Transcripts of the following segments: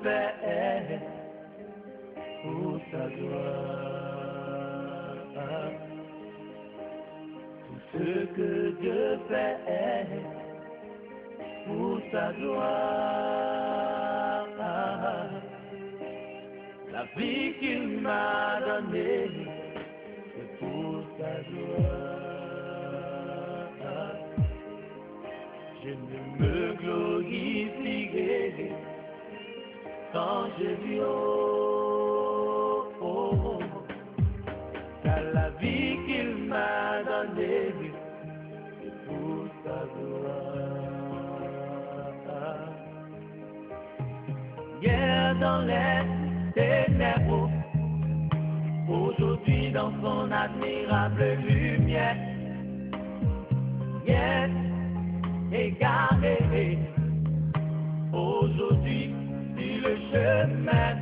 fais pour ta gloire. Tout ce que Dieu fait pour sa gloire. La vie qu'il m'a donnée, c'est pour sa gloire. Je ne me glorifierai quand je dis oh, car la vie qu'il m'a donnée, c'est pour sa gloire. Hier dans les ténèbres, aujourd'hui dans son admirable lumière. Hier égaré, aujourd'hui sur le chemin.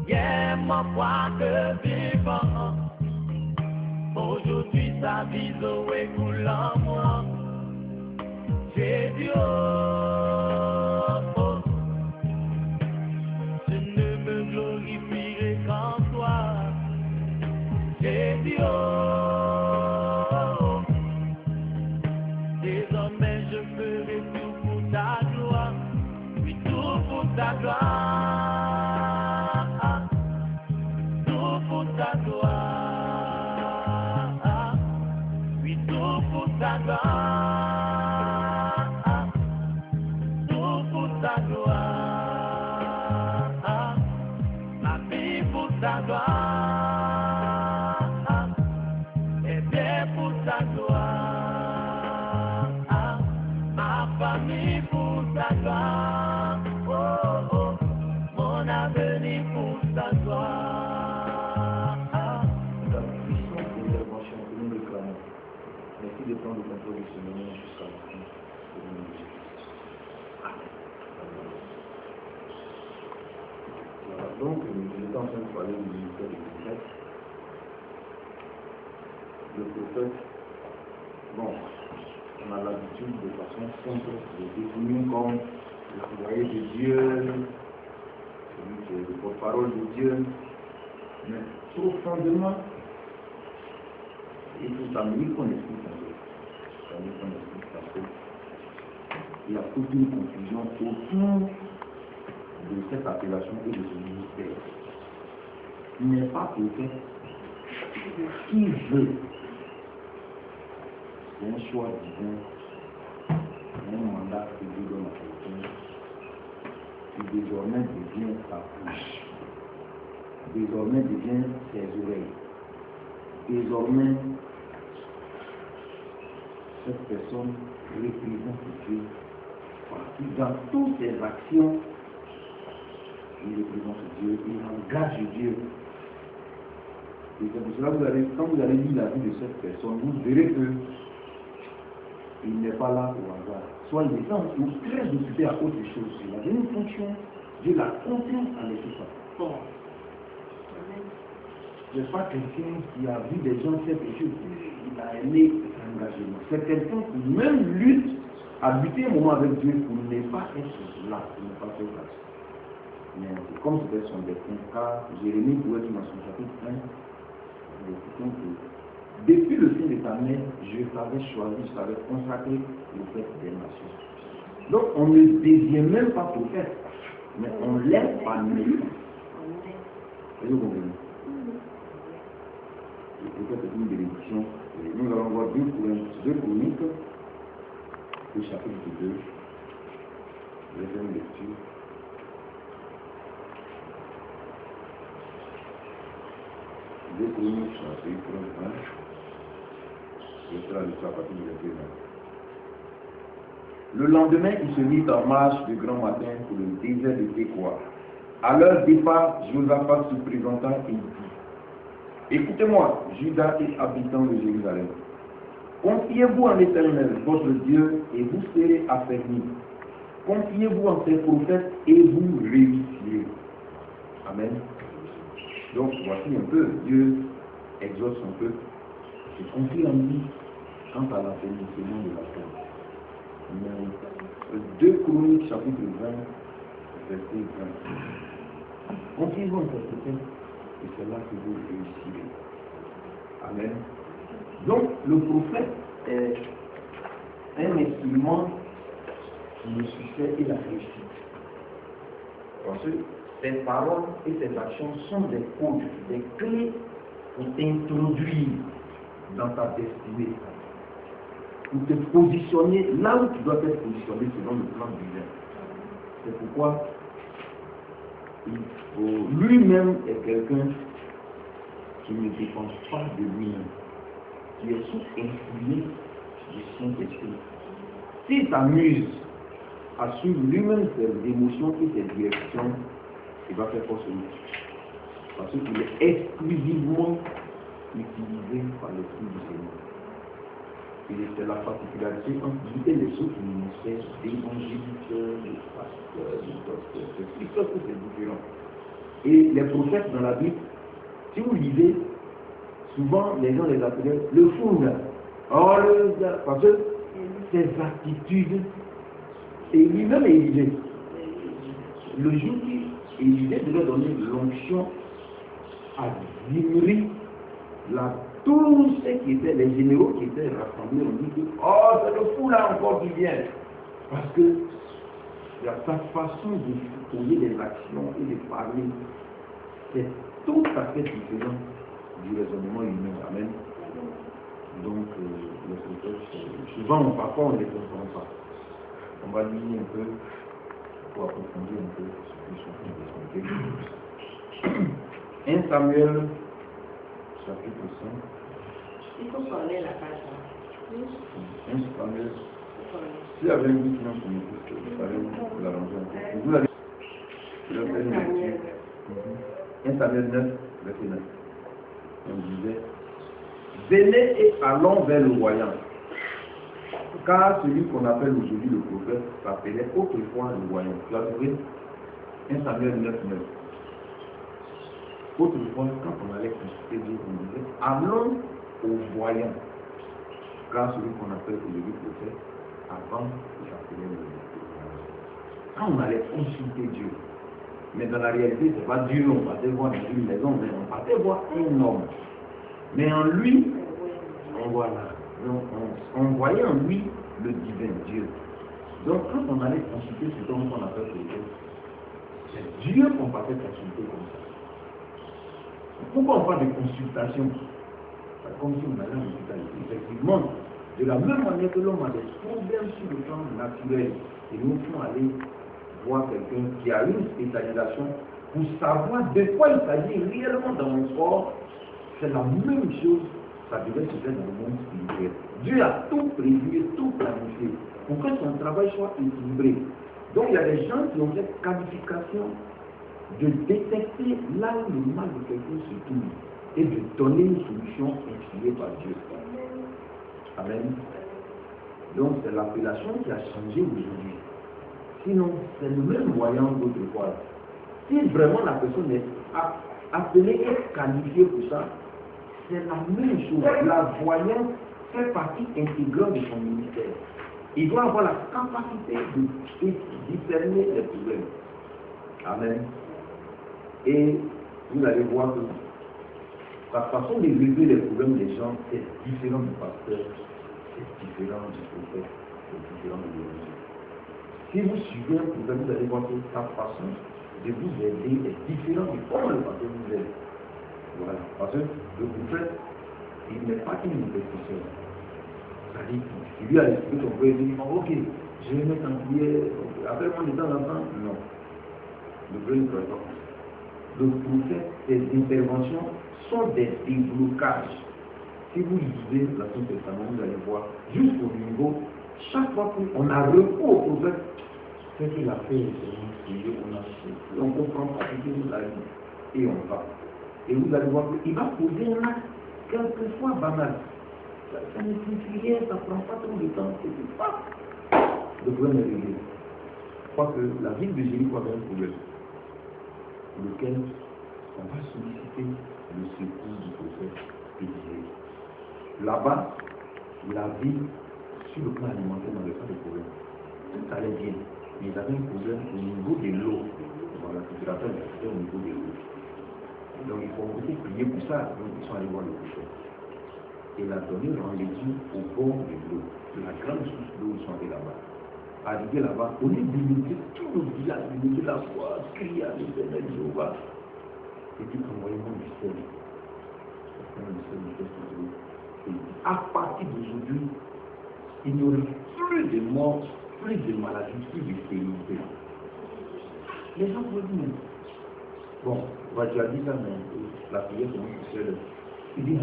Hier mon foi que vivant, aujourd'hui sa vie coule en moi. J'ai dit oh, je ne me glorifierai qu'en toi. J'ai dit oh, désormais je ferai tout pour ta gloire, oui tout pour ta gloire, tout pour ta gloire, oui tout pour ta gloire, tout pour ta gloire, ma vie pour ta gloire, et bien pour ta gloire, ma famille pour ta gloire, oh, oh, mon avenir pour ta gloire. La puissance de l'intervention que nous réclamons, merci de prendre le contrôle de ce moment jusqu'à la fin de Jésus. Voilà, donc, j'étais en train de parler du ministère du prophète. Le prophète, bon, on a l'habitude de façon simple de définir comme le envoyé de Dieu, celui qui est le porte-parole de Dieu, mais profondément, il faut s'amener qu'on explique un peu. C'est-à-dire qu'on explique parce qu'il y a toute une confusion autour de cette appellation et de ce ministère. Il n'est pas prophète qui veut. C'est un choix divin, c'est un mandat que Dieu donne à quelqu'un qui désormais devient sa bouche, désormais devient ses oreilles, désormais cette personne représente Dieu parce que dans toutes ses actions, il représente Dieu, il engage Dieu. Et c'est pour cela que quand vous allez lire la vie de cette personne, vous verrez que il n'est pas là au hasard. Soit il est très occupé à autre chose. Il a une fonction, Dieu l'a contraint à laisser ça. Ce n'est pas quelqu'un qui a vu des gens faire des choses, il a aimé l'engagement. C'est quelqu'un qui même lutte à buter un moment avec Dieu pour ne pas être là, pour ne pas faire place. Mais c'est comme c'était son destin, car Jérémie pouvait dire dans son chapitre 1, depuis le sein de ta mère, je t'avais choisi, je t'avais consacré prophète des nations. Donc on ne devient même pas prophète, mais on l'aide par naissance. Vous comprenez? Le prophète est une bénédiction. Nous allons voir deux chroniques, le chapitre 2, deuxième lecture. Deux chroniques, chapitre 1. Je serai à l'histoire à partir du verset 20. Le lendemain, ils se mirent en marche de grand matin pour le désert de Tékoa. À leur départ, Josaphat se présenta et dit: écoutez-moi, Judas et habitants de Jérusalem. Confiez-vous en l'Éternel, votre Dieu, et vous serez affermis. Confiez-vous en ses prophètes et vous réussirez. Amen. Donc, voici un peu, Dieu exauce un peu. Je confie en lui quant à l'affaiblissement de la terre. 2 Chroniques, chapitre 20, verset 20. Continuez à interpréter et c'est là que vous réussirez. Amen. Donc, le prophète est un instrument qui le succès et la réussite. Parce que ses paroles et ses actions sont des codes, des clés pour t'introduire dans ta destinée, pour te positionner là où tu dois être positionné selon le plan divin. C'est pourquoi lui-même est quelqu'un qui ne dépend pas de lui-même, qui est sous influé du Saint-Esprit. S'il s'amuse à suivre lui-même ses émotions et ses directions, il va faire force sur lui. Parce qu'il est exclusivement utilisé par l'Esprit du Seigneur. Et c'est la particularité entre lui et les autres ministères d'évangélisateurs, de pasteurs, de docteurs, c'est tout que c'est différent. Et les prophètes dans la Bible, si vous lisez, souvent les gens les appelaient le fou là. Oh, parce que ses attitudes, et lui-même Élisée. Le jour où Élisée devait donner l'onction à Zimri, tous ceux qui étaient, les généraux qui étaient rassemblés, ont dit que, oh, c'est le fou là encore qui vient. Parce que sa façon de poser des actions et de parler, c'est tout à fait différent du raisonnement humain. Amen. Donc, les prophètes, souvent, parfois, on ne les comprend pas. On va lire un peu pour approfondir un peu ce que je suis en train d'expliquer. 1 Samuel, chapitre 5. Il faut parler la page. 1 Samuel. S'il y avait une vie qui n'en connaît plus, il fallait vous l'arranger un peu. Vous l'avez. 1 Samuel 9, verset 9. On disait, venez et allons vers le voyant. Car celui qu'on appelle aujourd'hui le prophète s'appelait autrefois le voyant. Tu as trouvé 1 Samuel 9, 9. Autrefois, quand on allait consulter Dieu, on disait, allons au voyant. Car celui qu'on appelle aujourd'hui le prophète, avant, il s'appelait le voyant. Quand on allait consulter Dieu, mais dans la réalité, ce n'est pas Dieu, on partait voir dans une maison, mais on partait voir un homme. Mais en lui, on voit là. Donc, on voyait en lui le divin Dieu. Donc, quand on allait consulter cet homme qu'on appelle Dieu, c'est Dieu qu'on partait consulter comme ça. Pourquoi on parle de consultation? Comme si on allait en hospitalité. Effectivement, de la même manière que l'homme a des problèmes sur le plan naturel, et nous faut aller voir quelqu'un qui a une spécialisation pour savoir de quoi il s'agit réellement dans mon corps, c'est la même chose. Ça devait se faire dans le monde spirituel. Dieu a tout prévu, tout planifié pour que son travail soit équilibré. Donc il y a des gens qui ont cette qualification de détecter là où le mal de quelqu'un se trouve et de donner une solution inspirée par Dieu. Amen. Donc c'est l'appellation qui a changé aujourd'hui. Sinon, c'est le même voyant d'autrefois. Si vraiment la personne est appelée et qualifiée pour ça, c'est la même chose. La voyance fait partie intégrante de son ministère. Il doit avoir la capacité de discerner les problèmes. Amen. Et vous allez voir que la façon de régler les problèmes des gens est différente du pasteur, c'est différent du prophète, c'est différent de l'évangile. Si vous suivez un problème, vous allez voir que sa façon de vous aider est différente de comment le pasteur vous aide. Voilà. Parce que le prophète, il n'est pas une investisseur. C'est-à-dire qu'il lui a expliqué son frère, il dit, ok, je vais mettre en prière, appelle-moi de temps en temps. Non. Le frère ne peut pas. Le prophète, ses interventions sont des déblocages. Si vous lisez l'Ancien Testament, vous allez voir, jusqu'au niveau, chaque fois qu'on a recours au prophète, c'est qu'il a fait, on ne comprend pas ce qu'il nous a dit. Et on va. Et vous allez voir qu'il va poser un acte quelquefois banal. Ça ne signifie rien, ça ne prend pas trop de temps. C'est pas le problème est réglé. Je crois que la ville de Jéricho avait un problème, lequel on va solliciter le secours du prophète Élisée. Là-bas, la ville, sur le plan alimentaire, n'avait pas de problème. Tout allait bien. Mais ils avaient un problème au niveau de l'eau. Voilà, tu te rappelles, c'était au niveau de l'eau. Donc il faut aussi prier pour ça. Donc ils sont allés voir le prophète. Il a donné rendez-vous au bord de l'eau, la grande source d'eau, ils sont allés là-bas. Arrivé là-bas, au lieu d'imiter tout le village, d'imiter la foi, crier à l'Éternel Jéhovah, et puis envoyez-moi du sel. Et à partir d'aujourd'hui, il n'y aurait plus de morts, plus de maladies, plus de stérilité. Les gens vont dire, bon, tu as dit ça, mais la prière commence tout seul. Il dit, non,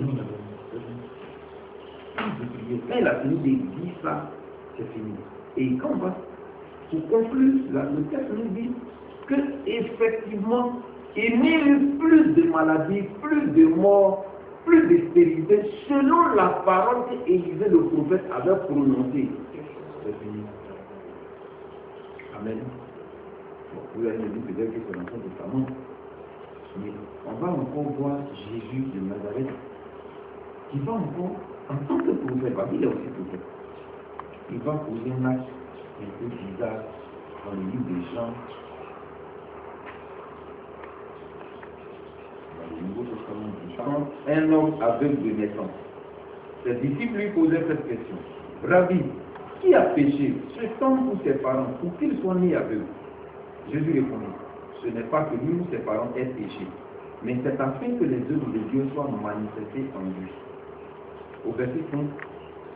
quand il a fini de dire ça, c'est fini. Et quand on va, pour conclure, le texte nous dit que effectivement, il n'y a eu plus de maladies, plus de morts, plus de stérilité, selon la parole qu'Élisée le prophète avait prononcée. C'est fini. Amen. Bon, vous allez me dire peut-être que c'est l'enfant de Samon. Mais on va encore voir Jésus de Nazareth qui va encore, en tant que prophète, parce qu'il est aussi prophète, il va poser un acte un peu bizarre dans le livre des Jean. Dans le Nouveau Testament, un homme aveugle de naissance. Ses disciples lui posaient cette question. Rabbi, qui a péché, cet homme ou ses parents, pour qu'il soit né aveugle? Jésus répondit, ce n'est pas que lui ou ses parents aient péché, mais c'est afin que les œuvres de Dieu soient manifestées en lui. Au verset 5,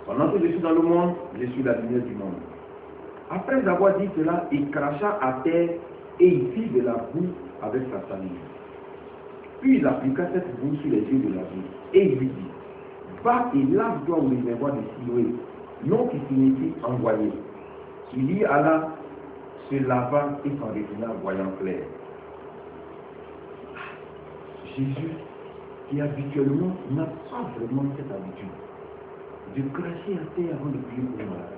pendant que je suis dans le monde, je suis la lumière du monde. Après avoir dit cela, il cracha à terre et il fit de la boue avec sa salive. Puis il appliqua cette boue sur les yeux de la vie et il lui dit, va et lave-toi au réservoir de Siloé, nom qui signifie envoyé. Il y alla, se lava et s'en retourna voyant clair. Jésus, qui habituellement n'a pas vraiment cette habitude de cracher à terre avant de prier pour le malade.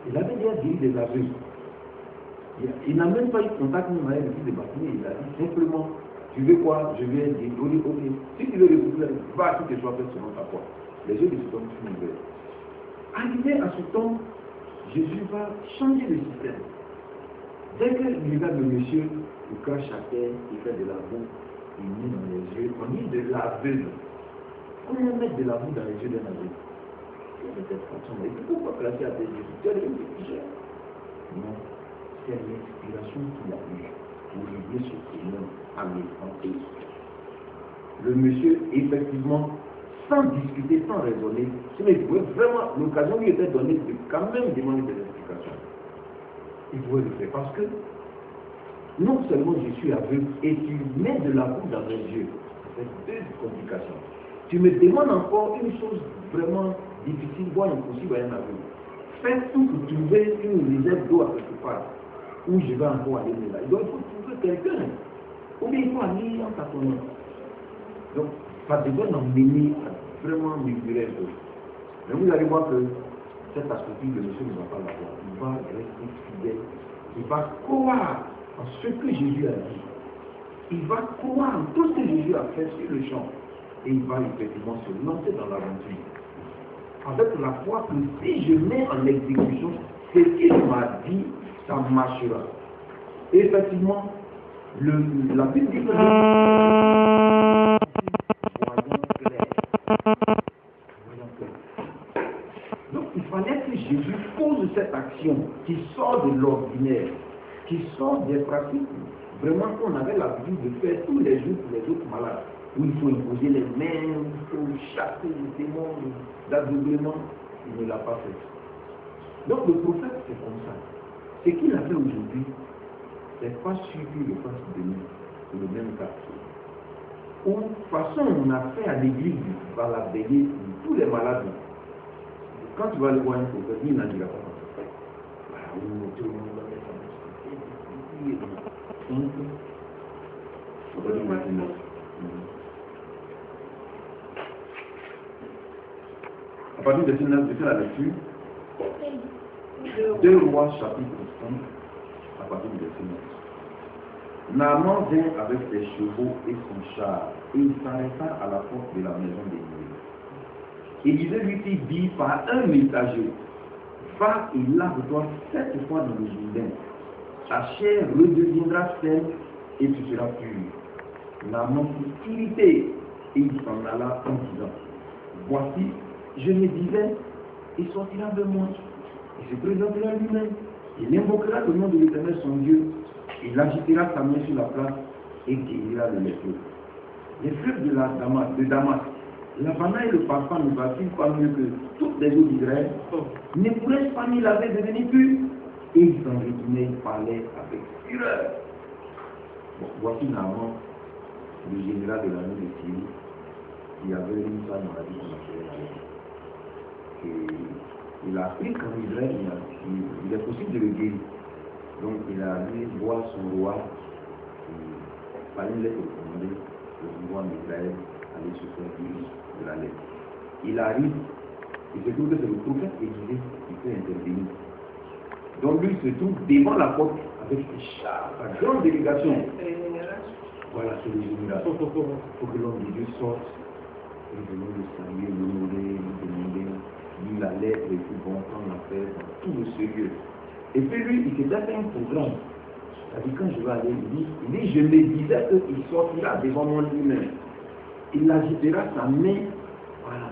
Il avait déjà guéri des aveugles. Il n'a même pas eu contact avec le fils de Baptiste. Il a dit simplement, tu veux quoi? Je vais dire, ok. Si tu veux recouvrir, va tout que soit fait selon ta foi. Les yeux de cet homme sont ouverts. Arrivé à ce temps, Jésus va changer le système. Dès qu'il regarde le monsieur, il crache à terre, il fait de la boue, il met dans les yeux, on dit de l'aveugle. Comment mettre de la boue dans les yeux d'un aveugle? C'est de cette façon. Et pourquoi cracher à terre? Tu as des péchés? Non, c'est l'inspiration qu'il a eue pour régler ce problème à l'étranger. Le monsieur, effectivement, sans discuter, sans raisonner, il pouvait vraiment, l'occasion lui était donnée de quand même demander des explications. Il pouvait le faire parce que non seulement je suis aveugle et tu mets de la boue dans mes yeux, c'est deux complications. Tu me demandes encore une chose vraiment difficile, voire impossible à un aveugle. Fais tout pour trouver une réserve d'eau à quelque part où je vais encore aller là. Il faut trouver quelqu'un. Ou bien il faut aller en tâtonnant. Donc, ça devait l'emmener à vraiment mesurer l'eau. Mais vous allez voir que cette perspective, le monsieur ne va pas l'avoir. Il va rester fidèle. Il va croire en ce que Jésus a dit. Il va croire en tout ce que Jésus a fait sur le champ. Et il va effectivement se lancer dans l'aventure. Avec la foi que si je mets en exécution ce qu'il m'a dit, ça marchera. Et effectivement, la Bible dit que donc il fallait que Jésus pose cette action qui sort de l'ordinaire, qui sort des pratiques vraiment qu'on avait l'habitude de faire tous les jours pour les autres malades, où il faut imposer les mains, il faut chasser les démons d'aveuglement. Il ne l'a pas fait. Donc le prophète, c'est comme ça. Ce qu'il a fait aujourd'hui, c'est pas sûr qu'il le fasse demain, c'est le même cas. Ou de toute façon, on a fait à l'église par la veillée tous les malades. Quand tu vas aller voir un prophète, il n'en dira pas. Tout le monde va mettre à partir de ce 9, je fais la lecture. 2 Rois chapitre 5, à partir du verset 9. Naaman vint avec ses chevaux et son char, et il s'arrêta à la porte de la maison d'Élisée. Élisée lui fit dire par un messager, Va et lave-toi 7 fois dans le Jourdain. Ta chair redeviendra saine et tu seras pur. Naaman fut irrité et il s'en alla en disant, voici, je me disais, il sortira de moi. Il se présentera lui-même. Il invoquera le nom de l'Éternel son Dieu. Il agitera sa main sur la place et guérira le lépreux. Les fleuves de Damas, l'Havana et le parfum ne valent-ils pas mieux que toutes les eaux d'Israël? Ne pourrais-je pas m'y laver et devenir pur? Et il s'en retournait, il parlait avec fureur. Bon, voici Naaman, le général de l'armée de Syrie, qui avait une femme maladie qu'on appelait Naaman. Et il a appris qu'en Israël, il est possible de le guérir. Donc il a allé voir son roi, par une lettre commandée, le roi d'Israël allait se faire guérir de la lettre. Il arrive, il se trouve que c'est le prophète Élisée qui peut intervenir. Donc lui se trouve devant la porte avec ses chars, sa grande délégation. Voilà, c'est le général. Il faut que l'homme de Dieu sorte, et venir le saluer, l'honorer, lui demander, lui la lettre, et puis bon, prendre l'affaire, tout le sérieux. Et puis lui, il s'était fait un programme. C'est-à-dire quand je vais aller, il dit, je me disais qu'il sortira devant moi lui-même. Il agitera sa main, voilà,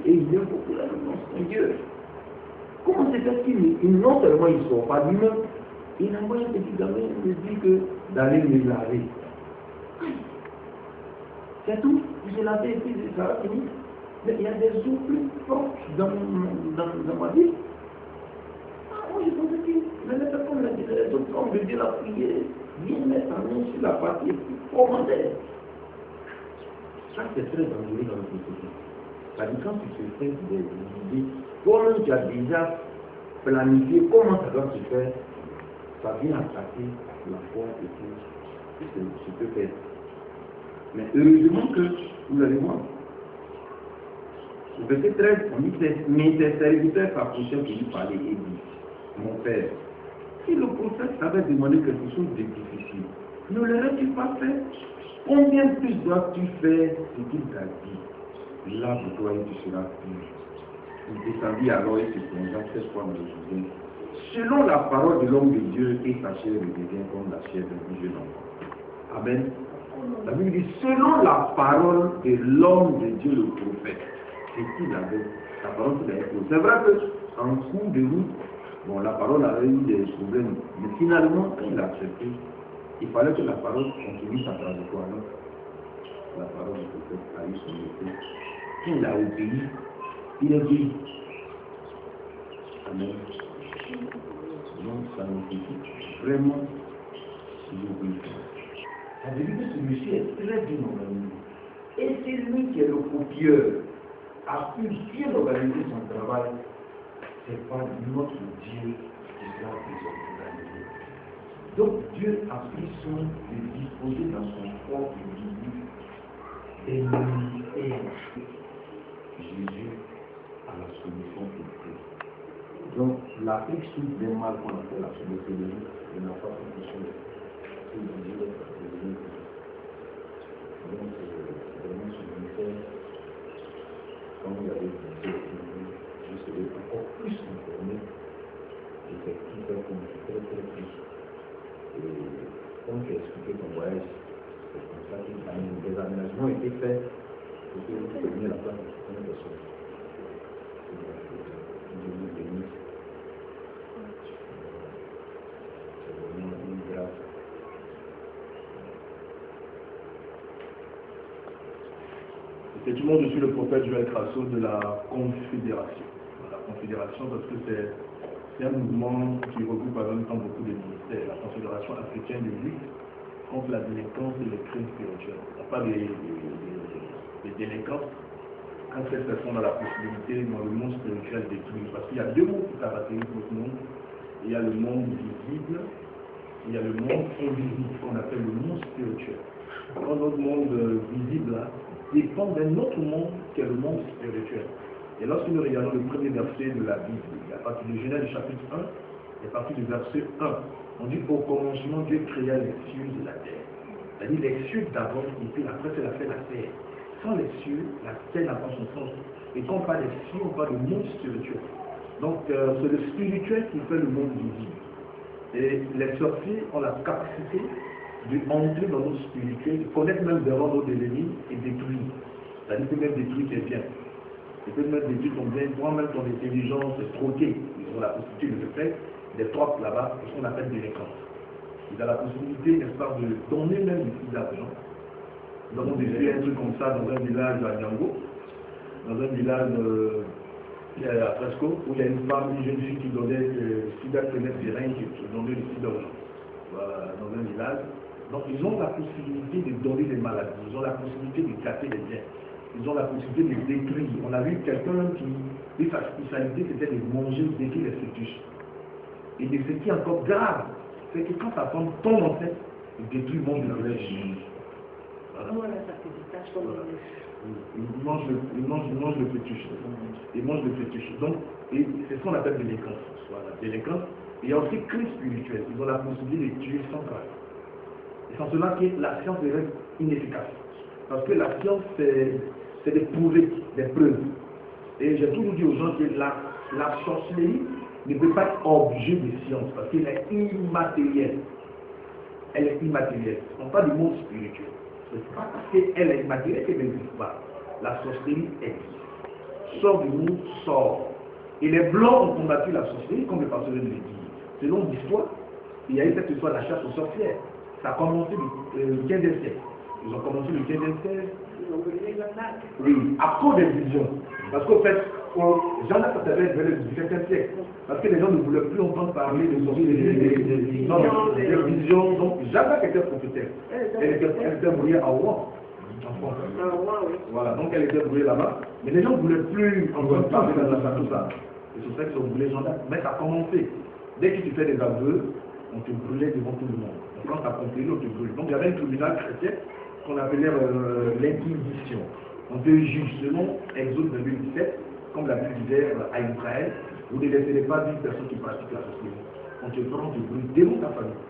et il invoquera le nom de Dieu. Comment se fait-il non seulement il ne sort pas lui-même, il envoie un petit gamin et lui dit que d'aller me laver. C'est tout, je l'ai lavé et puis ça va finir. Mais il y a des eaux plus fortes dans ma vie. Moi je pensais que même personne l'a dit, les autres hommes de Dieu la prière, viens mettre ta main sur la partie et puis commander. Ça c'est très dangereux dans notre société. C'est-à-dire quand tu te fais des idées, comme tu as déjà planifié comment ça doit se faire, ça vient attaquer la foi et tout ce que tu peux faire. Mais heureusement que vous allez voir. Au verset 13, on dit que mais ses serviteurs s'approchaient pour lui parler et dit, mon père, si le prophète t'avait demandé quelque chose de difficile, ne l'aurais-tu pas fait? Combien plus dois-tu faire ce qu'il t'a dit? Lave-toi et tu seras pur. Il descendit alors et se plongea 7 fois dans le Jourdain. Selon la parole de l'homme de Dieu, et sa chair devient comme la chair d'un jeune enfant. Amen. La Bible dit, selon la parole de l'homme de Dieu, le prophète, c'est qu'il avait, la parole qu'il avait. C'est vrai qu'en cours de route, bon, la parole avait eu des problèmes, mais finalement, quand il a accepté, il fallait que la parole continue sa trajectoire. La parole du prophète a eu son effet. Quand il a obéi, il est guéri. Amen. Donc ça nécessite vraiment l'obéissance. Ça veut dire que ce monsieur est très bien organisé. Et c'est lui qui est le copieur, a pu bien organiser son travail. C'est pas notre Dieu qui l'a désorganisé. Donc Dieu a pris soin de disposer dans son propre vie des ministères. Jésus a la solution pour tout. Donc l'Afrique souffre d'un mal qu'on appelle la pédophilie. Il n'a pas quelque chose. Donc vraiment ce ministère, comme vous l'avez dit, je serai encore plus informé de ce qui fait qu'on est très plus. Et comme tu as expliqué ton voyage, c'est comme ça que des aménagements ont été faits pour que vous preniez la place de certaines personnes. Je vous bénisse. C'est vraiment une grâce. Effectivement, je suis le prophète Joël Crasso de la Confédération. La Confédération, parce que c'est un mouvement qui regroupe en même temps beaucoup de ministères. La Confédération africaine de lutte contre la délinquance et les crimes spirituels. On parle des délinquants quand cette personne a la possibilité dans le monde spirituel d'étudier. Parce qu'il y a deux mots qui caractérisent notre monde. Il y a le monde visible, il y a le monde invisible, qu'on appelle le monde spirituel. Dans notre monde visible, là, dépend d'un autre monde qui est le monde spirituel. Et lorsque nous regardons le premier verset de la Bible, à partir du Genèse chapitre 1, et à partir du verset 1, on dit au commencement Dieu créa les cieux et la terre. C'est-à-dire les cieux d'abord, et puis après c'est la terre. Sans les cieux, la terre n'a pas son sens. Et quand on parle des cieux, on parle du monde spirituel. Donc c'est le spirituel qui fait le monde visible. Et les sorciers ont la capacité d'entrer dans notre spirituel, de connaître même des rangs d'ennemis et détruire. C'est-à-dire que même détruire quelqu'un. Ils peuvent même détruire ton bien, toi-même ton intelligence est troquée. Ils ont la possibilité de le faire, des trocs là-bas, c'est ce qu'on appelle délinquance. Ils ont la possibilité, n'est-ce pas, de donner même des petits d'argent. Nous avons vécu un truc comme ça dans un village à Nyango, dans un village à Fresco, où il y a une femme, une jeune fille qui donnait sida des reins, qui donnait des petits d'argent. Voilà, dans un village. Donc ils ont la possibilité de donner des maladies, ils ont la possibilité de gâter les biens, ils ont la possibilité de détruire. On a vu quelqu'un qui, sa spécialité c'était de manger, de détruire les fœtus. Et ce qui est encore grave, c'est que quand ta femme tombe enceinte, il détruit le monde de la vie. Voilà. Il mange le fœtus. Il mange le fœtus. Donc, c'est ce qu'on appelle délinquance. Voilà, délinquance. Il y a aussi crise spirituelle. Ils ont la possibilité de tuer sans crainte. Et c'est en cela que la science reste inefficace. Parce que la science, c'est de prouver des preuves. Et j'ai toujours dit aux gens que la sorcellerie ne peut pas être objet de science parce qu'elle est immatérielle. Elle est immatérielle. On parle du monde spirituel. Ce n'est pas parce qu'elle est immatérielle qu'elle n'existe pas. La sorcellerie existe. Sort du monde, sort. Et les Blancs ont combattu la sorcellerie comme le pasteur le dit. Selon l'histoire, il y a eu cette histoire de la chasse aux sorcières. Ça a commencé le 15e siècle. Ils ont commencé le 15e siècle. Oui, à cause des visions. Parce qu'au fait, Jean-Jacques avait vers le 17e siècle. Parce que les gens ne voulaient plus entendre parler de sorcellerie, des visions. Donc Jean-Jacques était prophétesse. Elle était brouillée à Rouen. Voilà, donc elle était brouillée là-bas. Mais les gens ne voulaient plus entendre parler de tout ça. Et c'est pour ça qu'ils ont brûlé Jean-Jacques. Mais ça a commencé. Dès que tu fais des aveux, on te brûlait devant tout le monde. Donc quand tu as compris, on te brûle. Donc il y avait un tribunal chrétien qu'on appelait l'inquisition. On te juge selon Exode 2017, comme la Bible disait à Israël, vous ne laisserez pas d'une personne qui pratique la sorcellerie. On te prend, on te brûle devant ta famille.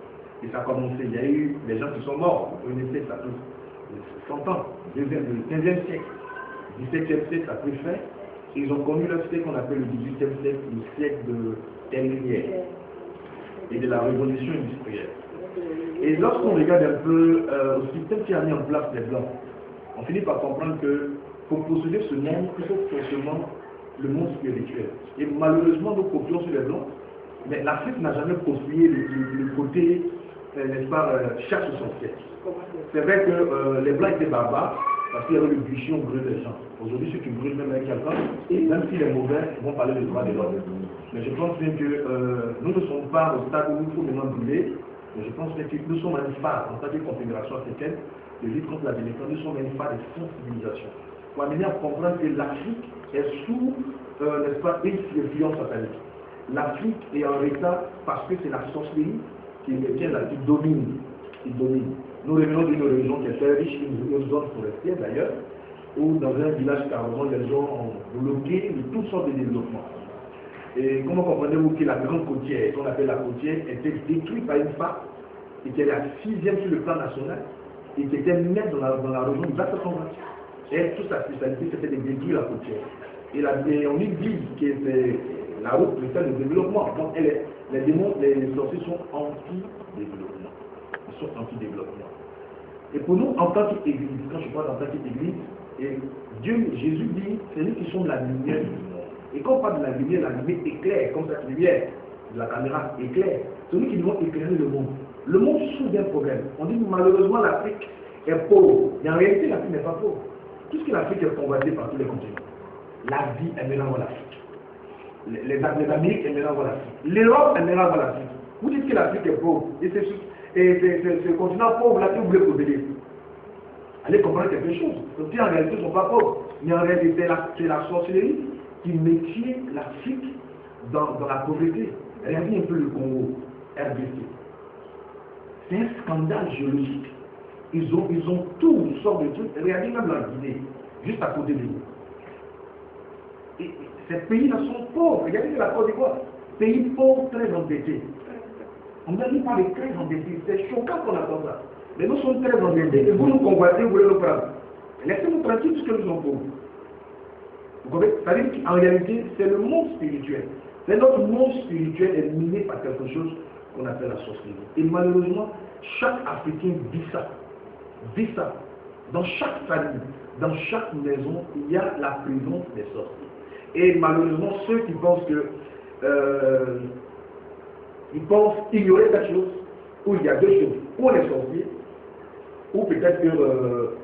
Et ça a commencé. Il y a eu des gens qui sont morts. Vous connaissez ça tous. 100 ans, le 15e siècle, 17e siècle, ça a pris fin. Ils ont connu le siècle qu'on appelle le 18e siècle, le siècle des Lumières et de la révolution industrielle. Et lorsqu'on regarde un peu au système qui a mis en place les Blancs, on finit par comprendre que pour posséder ce monde, il faut forcément le monde spirituel. Et malheureusement, nous copions sur les Blancs, mais l'Afrique n'a jamais postulé le côté, n'est-ce pas, chasse aux sorcières. C'est vrai que les Blancs étaient barbares, parce qu'il y avait le bûcher, on brûle les gens. Aujourd'hui, si tu brûles même avec quelqu'un, même s'il est mauvais, ils vont parler de droit de l'homme. Mais je pense bien que nous ne sommes pas au stade où il faut maintenant brûler, mais je pense que nous sommes à une phase, en tant que confédération africaine, de lutte contre la délinquance, nous sommes à une phase de sensibilisation. Pour amener à comprendre que l'Afrique est sous, n'est-ce pas, une influence satanique. L'Afrique est en état parce que c'est la sorcellerie qui domine. Nous revenons d'une région qui est très riche, une zone forestière d'ailleurs, où dans un village carrément, les gens ont bloqué toutes sortes de développements. Et comment comprenez-vous que la grande côtière, qu'on appelle la côtière, était détruite par une femme, et qui est la 6e sur le plan national, et qui était même dans la région du Bas-Congo. Et toute sa spécialité, c'était de détruire la côtière. Et on dit que c'est la route de faire le développement. Donc les démons, les sorciers sont anti-développement. Ils sont anti-développement. Et pour nous, en tant qu'Église, quand je parle en tant qu'Église, Jésus dit, c'est nous qui sommes la lumière du monde. Et quand on parle de la lumière éclaire, comme cette lumière de la caméra éclaire. C'est nous qui devons éclairer le monde. Le monde souffre d'un problème. On dit que malheureusement l'Afrique est pauvre. Mais en réalité, l'Afrique n'est pas pauvre. Puisque l'Afrique est convoitée par tous les continents. L'Asie est maintenant dans l'Afrique. Les Amériques est maintenant dans l'Afrique. L'Europe est maintenant dans l'Afrique. Vous dites que l'Afrique est pauvre. Et c'est ce continent pauvre là que vous voulez posséder. Allez comprendre quelque chose. Donc, en réalité, ils ne sont pas pauvres. Mais en réalité, c'est la sorcellerie qui maintient l'Afrique dans la pauvreté. Regardez un peu le Congo, RDC. C'est un scandale géologique. Ils ont tout sortes de trucs. Regardez même la Guinée, juste à côté de nous. Et ces pays-là sont pauvres. Regardez la Côte d'Ivoire. Pays pauvres, très endettés. On ne dit pas les très endettés. C'est choquant qu'on attend ça. Mais nous sommes très endettés. Et vous nous convoitez, vous voulez nous prendre. Laissez-nous tranquilles puisque nous sommes pauvres. Vous comprenez? C'est-à-dire qu'en réalité, c'est le monde spirituel. Mais notre monde spirituel est miné par quelque chose qu'on appelle la sorcellerie. Et malheureusement, chaque Africain vit ça. Vit ça. Dans chaque famille, dans chaque maison, il y a la présence des sorciers. Et malheureusement, ceux qui pensent que ils pensent ignorer cette chose, où il y a deux choses, ou on est sorcier, ou peut-être que,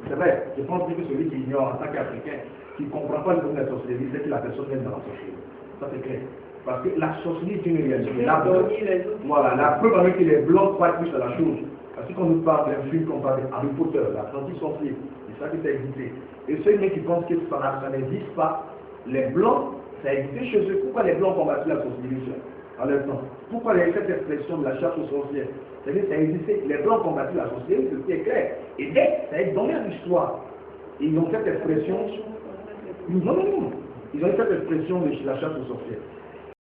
c'est vrai, je pense que celui qui ignore en tant qu'Africain, qui ne comprend pas le nom de la sorcellerie, c'est que la personne est dans la sorcellerie. Ça c'est clair. Parce que la sorcellerie est une réalité. Voilà, la preuve avec que les blancs croient plus à la chose. Parce que quand nous parle d'un film, qu'on parle d'Harry Potter, l'apprenti sorcier, c'est ça qui s'est existé. Et ceux qui pensent que ça n'existe pas, les blancs, ça a existé chez eux. Pourquoi les blancs ont combattu la sorcellerie en leur temps? Pourquoi il y a cette expression de la chasse aux sorcières? C'est-à-dire que ça existait. Les blancs ont combattu la sorcellerie, c'était clair. Et dès, ça a été dans leur histoire. Ils ont cette expression. Non. Ils ont cette expression de la chasse aux sorcières.